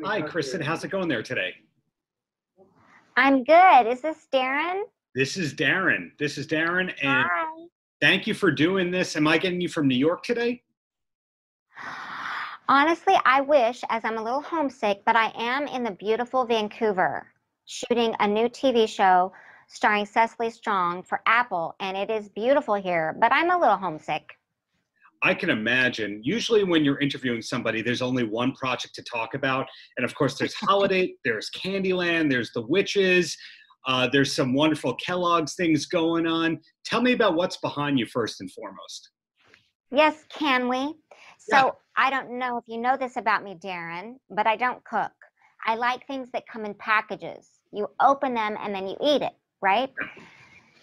Hi, Kristin. How's it going there today? I'm good. Is this Darren? This is Darren. And Hi. thank you for doing this. Am I getting you from New York today? Honestly, I wish, as I'm a little homesick, but I am in the beautiful Vancouver shooting a new TV show starring Cecily Strong for Apple, and it is beautiful here, but I'm a little homesick. I can imagine. Usually when you're interviewing somebody, there's only one project to talk about. And of course, there's Holidate, there's Candyland, there's The Witches, there's some wonderful Kellogg's things going on. Tell me about what's behind you first and foremost. Yes, can we? So Yeah. I don't know if you know this about me, Darren, but I don't cook. I like things that come in packages. You open them and then you eat it, right?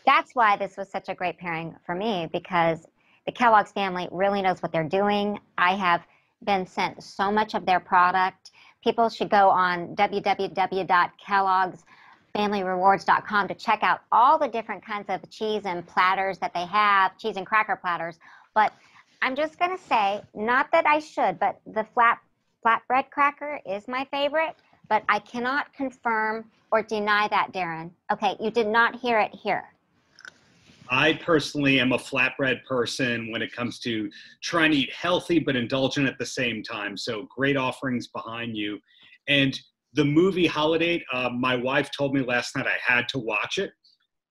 That's why this was such a great pairing for me, because the Kellogg's family really knows what they're doing. I have been sent so much of their product. People should go on www.kellogg'sfamilyrewards.com to check out all the different kinds of cheese and platters that they have, cheese and cracker platters. But I'm just going to say, not that I should, but the flatbread cracker is my favorite, but I cannot confirm or deny that, Darren. Okay, you did not hear it here. I personally am a flatbread person when it comes to trying to eat healthy but indulgent at the same time. So great offerings behind you. And the movie Holiday, my wife told me last night I had to watch it.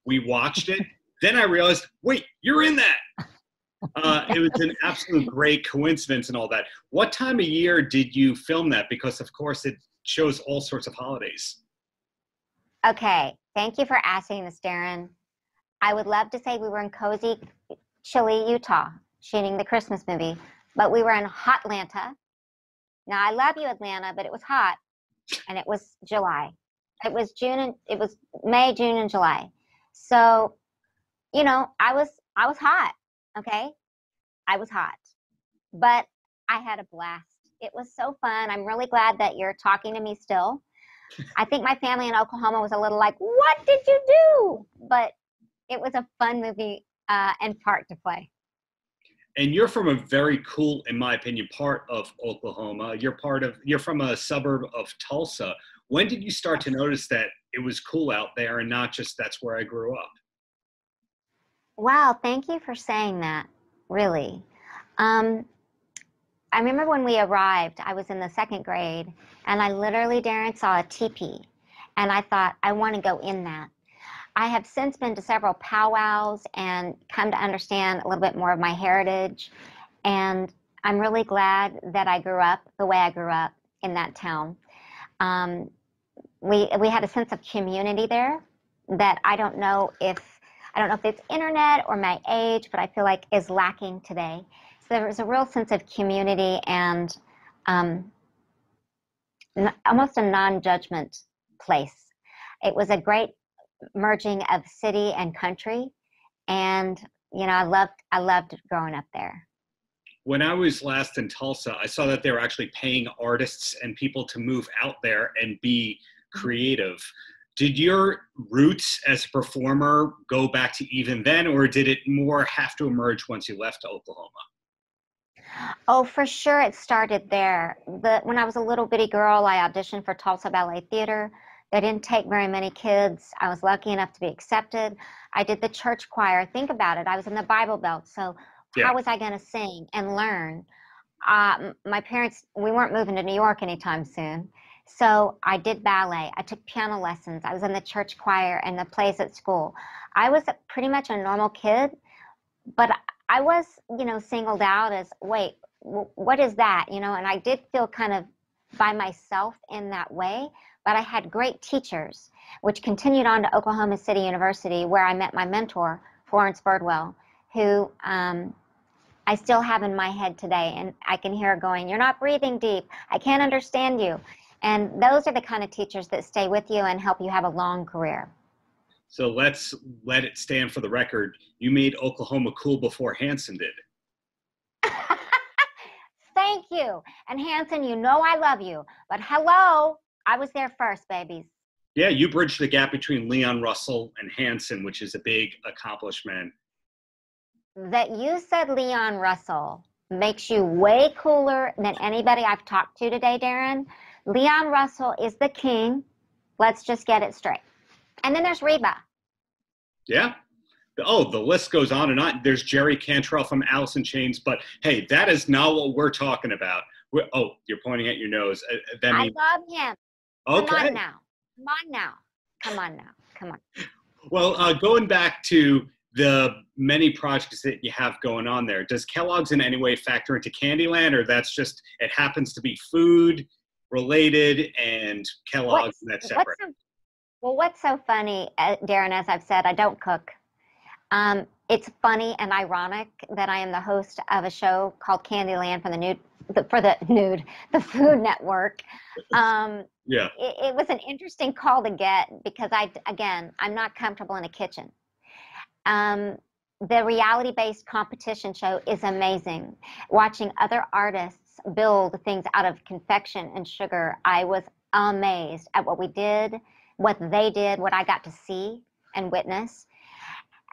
We watched it. Then I realized, wait, you're in that. It was an absolute great coincidence and all that. What time of year did you film that? Because, of course, it shows all sorts of holidays. Okay, thank you for asking this, Darren. I would love to say we were in cozy, chilly Utah shooting the Christmas movie, but we were in hot Atlanta. Now, I love you, Atlanta, but it was hot, and it was July. It was May, June, and July. So, you know, I was hot, okay? I was hot, but I had a blast. It was so fun. I'm really glad that you're talking to me still. I think my family in Oklahoma was a little like, what did you do? But it was a fun movie and part to play. And you're from a very cool, in my opinion, part of Oklahoma. You're from a suburb of Tulsa. When did you start to notice that it was cool out there and not just that's where I grew up? Wow, thank you for saying that, really. I remember when we arrived, I was in the second grade, and I literally, Darren, saw a teepee, and I thought, I want to go in that. I have since been to several powwows and come to understand a little bit more of my heritage, and I'm really glad that I grew up the way I grew up in that town. We had a sense of community there that I don't know if it's internet or my age, but I feel like is lacking today. So there was a real sense of community and almost a non-judgment place. It was a great merging of city and country, and you know, I loved growing up there. When I was last in Tulsa, I saw that they were actually paying artists and people to move out there and be creative. Did your roots as a performer go back to even then, or did it more have to emerge once you left Oklahoma? Oh, for sure it started there. When I was a little bitty girl, I auditioned for Tulsa Ballet Theater. They didn't take very many kids. I was lucky enough to be accepted. I did the church choir. Think about it. I was in the Bible Belt. So how was I going to sing and learn? My parents, we weren't moving to New York anytime soon. So I did ballet. I took piano lessons. I was in the church choir and the plays at school. I was pretty much a normal kid, but I was, you know, singled out as, wait, what is that? You know, and I did feel kind of by myself in that way. But I had great teachers, which continued on to Oklahoma City University, where I met my mentor, Florence Birdwell, who I still have in my head today. And I can hear her going, you're not breathing deep. I can't understand you. And those are the kind of teachers that stay with you and help you have a long career. So let's let it stand for the record. You made Oklahoma cool before Hanson did. Thank you. And Hanson, you know I love you. But hello. I was there first, babies. Yeah, you bridged the gap between Leon Russell and Hanson, which is a big accomplishment. That you said Leon Russell makes you way cooler than anybody I've talked to today, Darren, Leon Russell is the king. Let's just get it straight. And then there's Reba. Yeah. Oh, the list goes on and on. There's Jerry Cantrell from Alice in Chains, but hey, that is not what we're talking about. Oh, you're pointing at your nose. That means, I love him. Okay. Come on now. Come on now. Come on now. Come on. Well, going back to the many projects that you have going on there, does Kellogg's in any way factor into Candyland, or that's just, it happens to be food related and Kellogg's and that's separate? What's so funny, Darren, as I've said, I don't cook. It's funny and ironic that I am the host of a show called Candyland the Food Network. Yeah. It was an interesting call to get because I'm not comfortable in a kitchen. The reality-based competition show is amazing. Watching other artists build things out of confection and sugar, I was amazed at what we did, what they did, what I got to see and witness.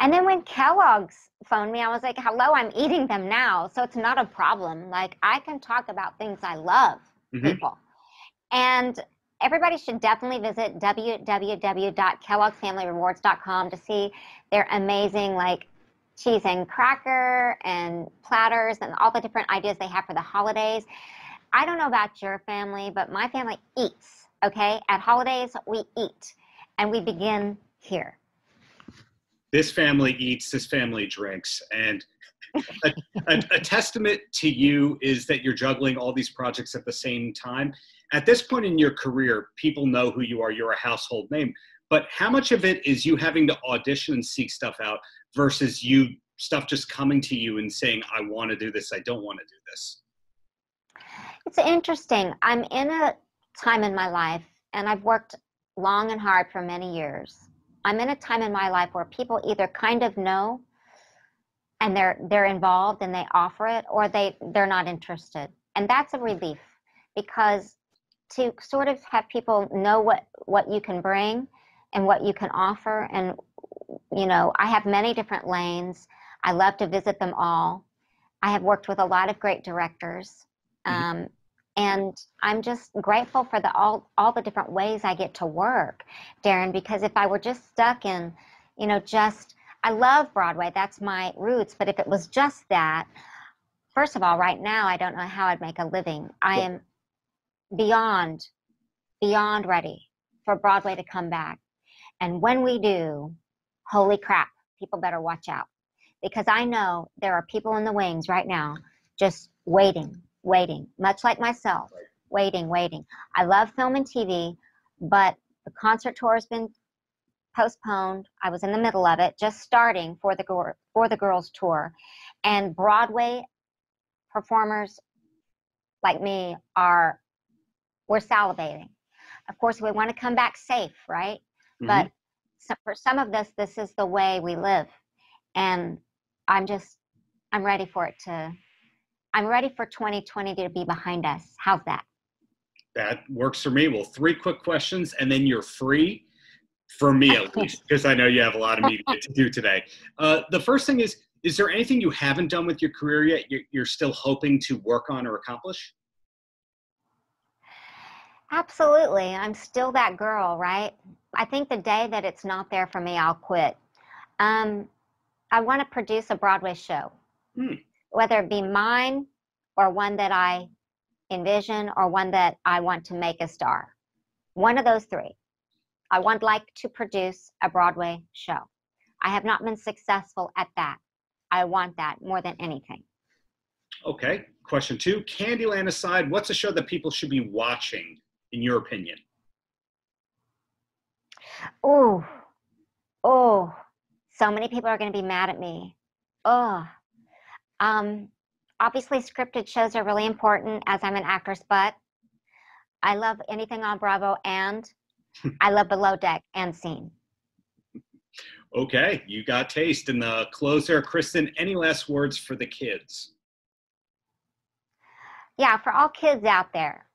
And then when Kellogg's phoned me, I was like, hello, I'm eating them now. So it's not a problem. Like, I can talk about things I love, people. And everybody should definitely visit www.kellogg'sfamilyrewards.com to see their amazing, like, cheese and cracker and platters and all the different ideas they have for the holidays. I don't know about your family, but my family eats, okay? At holidays, we eat, and we begin here. This family eats, this family drinks. And a testament to you is that you're juggling all these projects at the same time. At this point in your career, people know who you are. You're a household name. But how much of it is you having to audition and seek stuff out versus stuff just coming to you and saying, I want to do this, I don't want to do this? It's interesting. I'm in a time in my life, and I've worked long and hard for many years. I'm in a time in my life where people either kind of know and they're involved and they offer it, or they're not interested. And that's a relief, because to sort of have people know what you can bring and what you can offer. And, you know, I have many different lanes. I love to visit them all. I have worked with a lot of great directors. And I'm just grateful for all the different ways I get to work, Darren, because if I were just stuck in, you know, I love Broadway, that's my roots, but if it was just that, first of all, right now, I don't know how I'd make a living. I am beyond ready for Broadway to come back. And when we do, holy crap, people better watch out, because I know there are people in the wings right now just waiting, much like myself, waiting. I love film and TV, but the concert tour has been postponed. I was in the middle of it, just starting for the girls tour. And Broadway performers like me we're salivating. Of course, we want to come back safe, right? But for some of this is the way we live. And I'm ready for 2020 to be behind us. How's that? That works for me. Well, 3 quick questions, and then you're free, for me at least, because I know you have a lot of media to do today. The first thing is there anything you haven't done with your career yet you're still hoping to work on or accomplish? Absolutely. I'm still that girl, right? I think the day that it's not there for me, I'll quit. I want to produce a Broadway show. Whether it be mine or one that I envision or one that I want to make a star. One of those 3. I would like to produce a Broadway show. I have not been successful at that. I want that more than anything. Okay. Question 2, Candyland aside, what's a show that people should be watching, in your opinion? Oh, so many people are going to be mad at me. Obviously scripted shows are really important as I'm an actress, but I love anything on Bravo, and I love Below Deck and Scene. Okay, you got taste. And the closer, Kristin, any last words for the kids? Yeah, for all kids out there,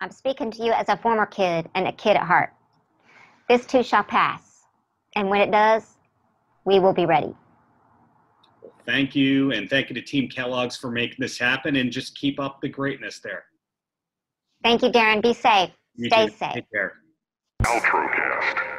I'm speaking to you as a former kid and a kid at heart. This too shall pass. And when it does, we will be ready. Well, thank you. And thank you to Team Kellogg's for making this happen, and just keep up the greatness there. Thank you, Darren. Be safe. You Stay too. safe. Take care. Paltrocast.